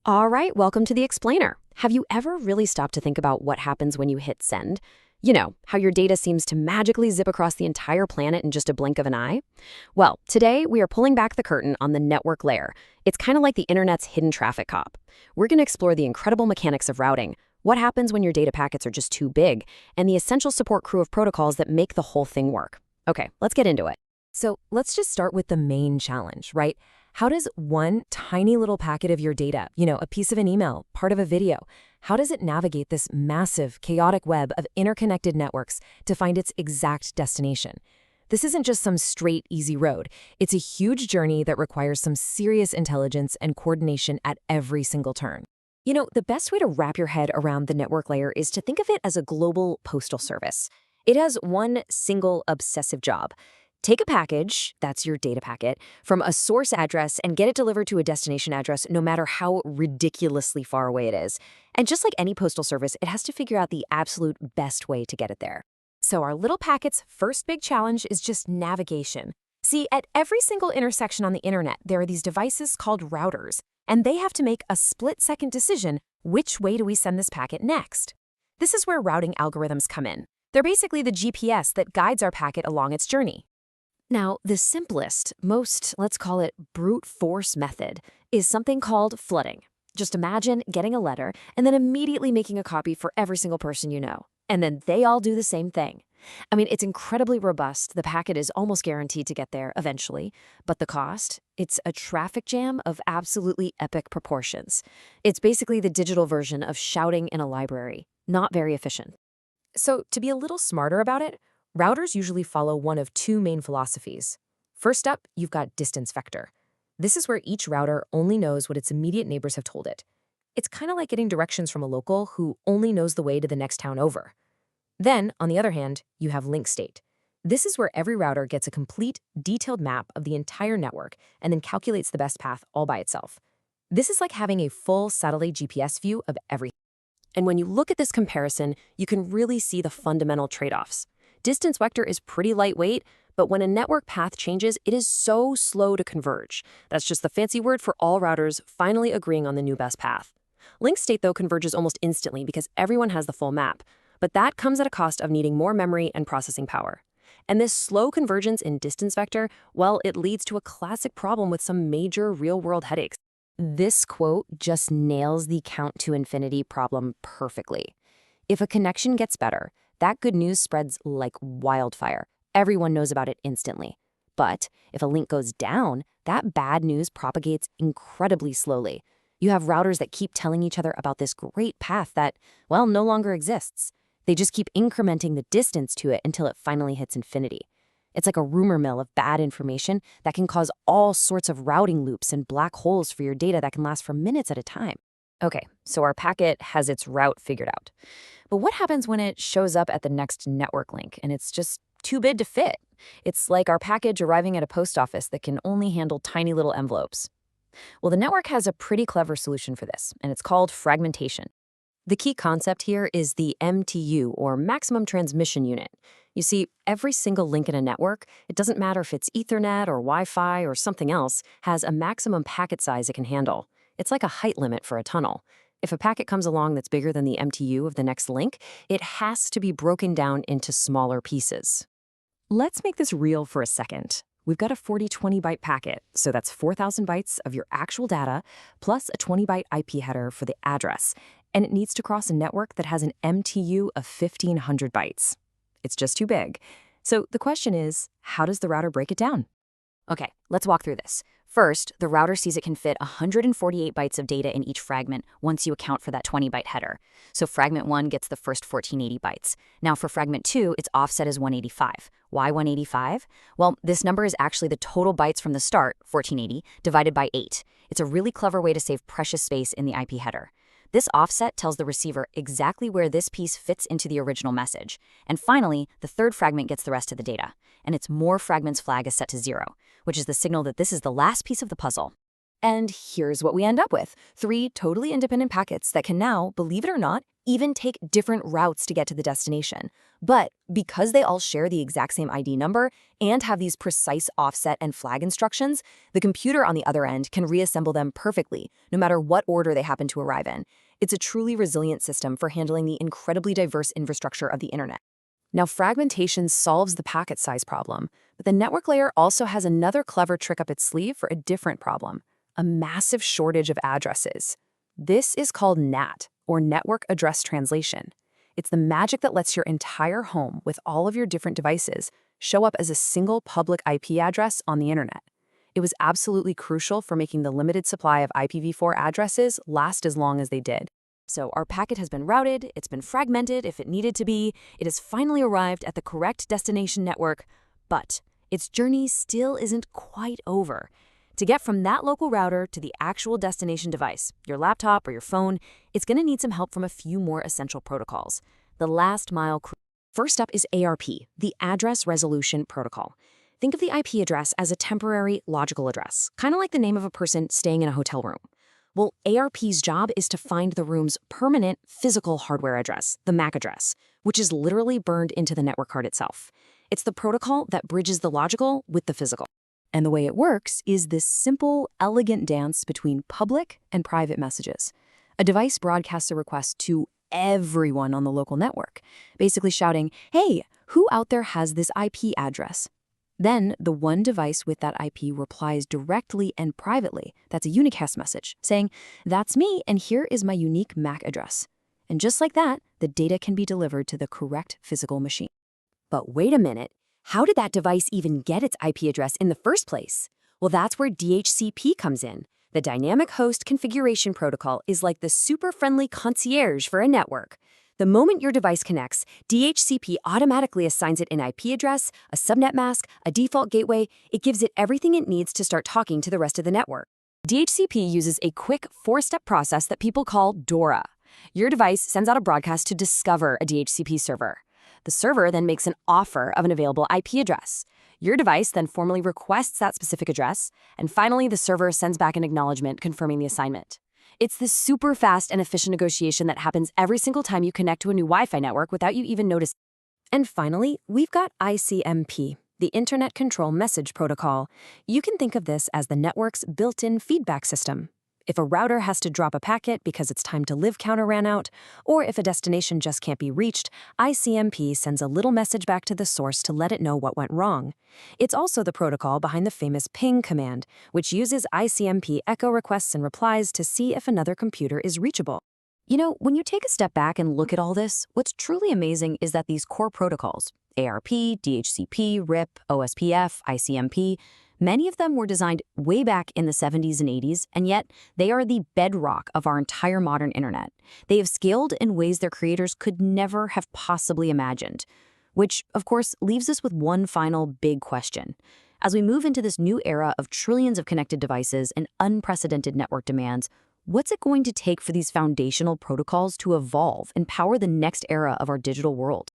All right, welcome to the Explainer. Have you ever really stopped to think about what happens when you hit send? You know, how your data seems to magically zip across the entire planet in just a blink of an eye? Well, today we are pulling back the curtain on the network layer. It's kind of like the internet's hidden traffic cop. We're going to explore the incredible mechanics of routing, what happens when your data packets are just too big, and the essential support crew of protocols that make the whole thing work. Okay, let's get into it. So let's just start with the main challenge, right? How does one tiny little packet of your data, a piece of an email, part of a video, how does it navigate this massive, chaotic web of interconnected networks to find its exact destination? This isn't just some straight, easy road. It's a huge journey that requires some serious intelligence and coordination at every single turn. The best way to wrap your head around the network layer is to think of it as a global postal service. It has one single obsessive job. Take a package, that's your data packet, from a source address and get it delivered to a destination address no matter how ridiculously far away it is. And just like any postal service, it has to figure out the absolute best way to get it there. So our little packet's first big challenge is just navigation. See, at every single intersection on the internet, there are these devices called routers, and they have to make a split-second decision, which way do we send this packet next? This is where routing algorithms come in. They're basically the GPS that guides our packet along its journey. Now, the simplest, most, let's call it brute force method, is something called flooding. Just imagine getting a letter and then immediately making a copy for every single person you know. And then they all do the same thing. I mean, it's incredibly robust. The packet is almost guaranteed to get there eventually. But the cost? It's a traffic jam of absolutely epic proportions. It's basically the digital version of shouting in a library. Not very efficient. So to be a little smarter about it, routers usually follow one of two main philosophies. First up, you've got distance vector. This is where each router only knows what its immediate neighbors have told it. It's kind of like getting directions from a local who only knows the way to the next town over. Then, on the other hand, you have link state. This is where every router gets a complete, detailed map of the entire network and then calculates the best path all by itself. This is like having a full satellite GPS view of everything. And when you look at this comparison, you can really see the fundamental trade-offs. Distance vector is pretty lightweight, but when a network path changes, it is so slow to converge. That's just the fancy word for all routers finally agreeing on the new best path. Link state, though, converges almost instantly because everyone has the full map. But that comes at a cost of needing more memory and processing power. And this slow convergence in distance vector, well, it leads to a classic problem with some major real-world headaches. This quote just nails the count to infinity problem perfectly. If a connection gets better, that good news spreads like wildfire. Everyone knows about it instantly. But if a link goes down, that bad news propagates incredibly slowly. You have routers that keep telling each other about this great path that, well, no longer exists. They just keep incrementing the distance to it until it finally hits infinity. It's like a rumor mill of bad information that can cause all sorts of routing loops and black holes for your data that can last for minutes at a time. Okay, so our packet has its route figured out. But what happens when it shows up at the next network link and it's just too big to fit? It's like our package arriving at a post office that can only handle tiny little envelopes. Well, the network has a pretty clever solution for this, and it's called fragmentation. The key concept here is the MTU, or maximum transmission unit. You see, every single link in a network, it doesn't matter if it's Ethernet or Wi-Fi or something else, has a maximum packet size it can handle. It's like a height limit for a tunnel. If a packet comes along that's bigger than the MTU of the next link, it has to be broken down into smaller pieces. Let's make this real for a second. We've got a 4020 byte packet, so that's 4,000 bytes of your actual data, plus a 20 byte IP header for the address, and it needs to cross a network that has an MTU of 1,500 bytes. It's just too big. So the question is, how does the router break it down? Okay, let's walk through this. First, the router sees it can fit 148 bytes of data in each fragment once you account for that 20 byte header. So fragment 1 gets the first 1480 bytes. Now for fragment 2, its offset is 185. Why 185? Well, this number is actually the total bytes from the start, 1480, divided by 8. It's a really clever way to save precious space in the IP header. This offset tells the receiver exactly where this piece fits into the original message. And finally, the third fragment gets the rest of the data, and its more fragments flag is set to 0, which is the signal that this is the last piece of the puzzle. And here's what we end up with: 3 totally independent packets that can now, believe it or not, even take different routes to get to the destination. But because they all share the exact same ID number and have these precise offset and flag instructions, the computer on the other end can reassemble them perfectly, no matter what order they happen to arrive in. It's a truly resilient system for handling the incredibly diverse infrastructure of the internet. Now, fragmentation solves the packet size problem, but the network layer also has another clever trick up its sleeve for a different problem: a massive shortage of addresses. This is called NAT, or Network Address Translation. It's the magic that lets your entire home with all of your different devices show up as a single public IP address on the internet. It was absolutely crucial for making the limited supply of IPv4 addresses last as long as they did. So our packet has been routed, it's been fragmented if it needed to be, it has finally arrived at the correct destination network, but its journey still isn't quite over. To get from that local router to the actual destination device, your laptop or your phone, it's going to need some help from a few more essential protocols. The last mile. First up is ARP, the Address Resolution Protocol. Think of the IP address as a temporary logical address, kind of like the name of a person staying in a hotel room. Well, ARP's job is to find the room's permanent physical hardware address, the MAC address, which is literally burned into the network card itself. It's the protocol that bridges the logical with the physical. And the way it works is this simple, elegant dance between public and private messages. A device broadcasts a request to everyone on the local network, basically shouting, "Hey, who out there has this IP address?" Then the one device with that IP replies directly and privately. That's a unicast message saying, "That's me, and here is my unique MAC address." And just like that, the data can be delivered to the correct physical machine. But wait a minute. How did that device even get its IP address in the first place? Well, that's where DHCP comes in. The Dynamic Host Configuration Protocol is like the super friendly concierge for a network. The moment your device connects, DHCP automatically assigns it an IP address, a subnet mask, a default gateway. It gives it everything it needs to start talking to the rest of the network. DHCP uses a quick 4-step process that people call DORA. Your device sends out a broadcast to discover a DHCP server. The server then makes an offer of an available IP address. Your device then formally requests that specific address, and finally the server sends back an acknowledgement confirming the assignment. It's this super fast and efficient negotiation that happens every single time you connect to a new Wi-Fi network without you even noticing. And finally, we've got ICMP, the Internet Control Message Protocol. You can think of this as the network's built-in feedback system. If a router has to drop a packet because its time to live counter ran out, or if a destination just can't be reached, ICMP sends a little message back to the source to let it know what went wrong. It's also the protocol behind the famous ping command, which uses ICMP echo requests and replies to see if another computer is reachable. You know, when you take a step back and look at all this, what's truly amazing is that these core protocols, ARP, DHCP, RIP, OSPF, ICMP, many of them were designed way back in the 70s and 80s, and yet they are the bedrock of our entire modern internet. They have scaled in ways their creators could never have possibly imagined, which, of course, leaves us with one final big question. As we move into this new era of trillions of connected devices and unprecedented network demands, what's it going to take for these foundational protocols to evolve and power the next era of our digital world?